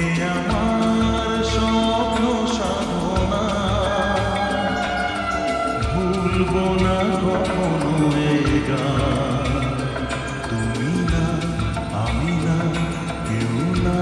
এ আমার স্বপ্ন সাধনা, ভুলবো না কখনো এ গান। তুমি না, আমি না, কেউ না।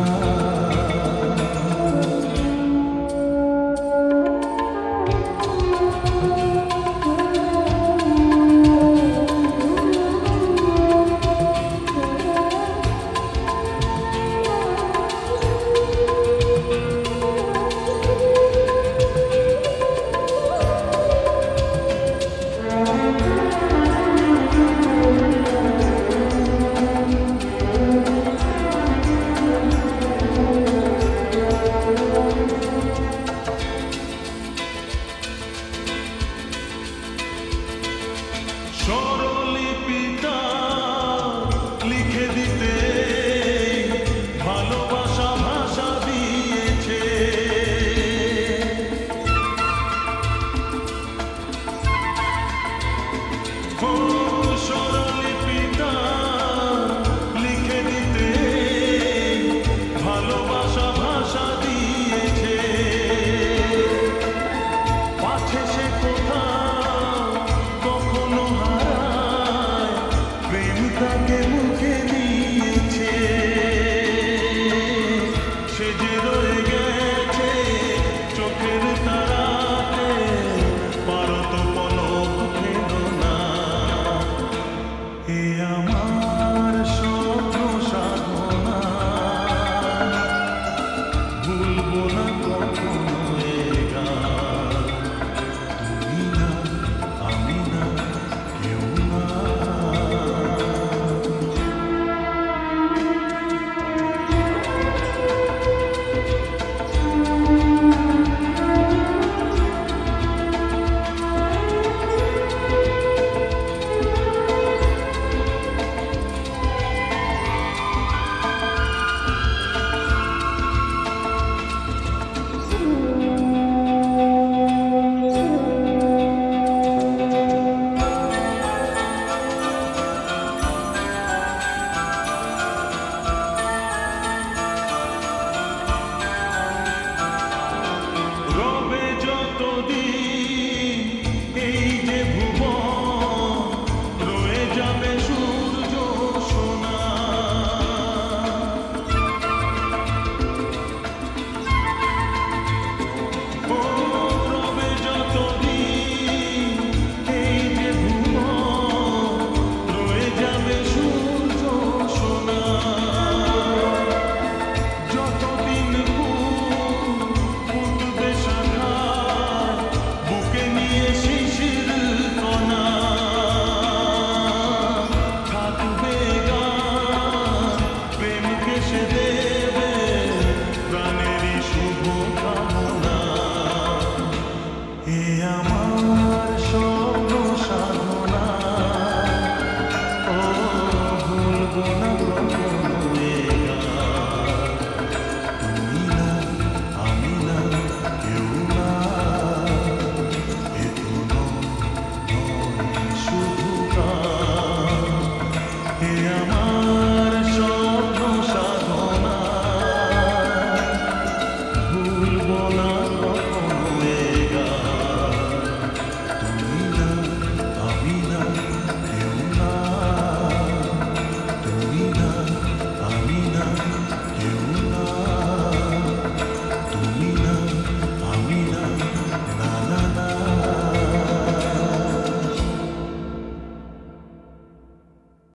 স্বরলিপিটা লিখে দিতে ভালোবাসা ভাষা দিয়েছে। স্বরলিপিটা লিখে দিতে ভালোবাসা ভাষা দিয়েছে। পাছে সে তাকে মুখে দিয়েছে, সে যে রয়ে গেছে চোখের তারাতে, পারত পলক ফেল না। এ আমার স্বপ্ন সাধনা, ভুলবো না কখনো এ গান। তুমি না, আমি না, কেউ না। আমার স্বপ্ন সাধনা, ও ভুলবো না কখনো এ গান। তুমি না, আমি না, কেউ না। এ তো নয় শুধু গান, এ আমার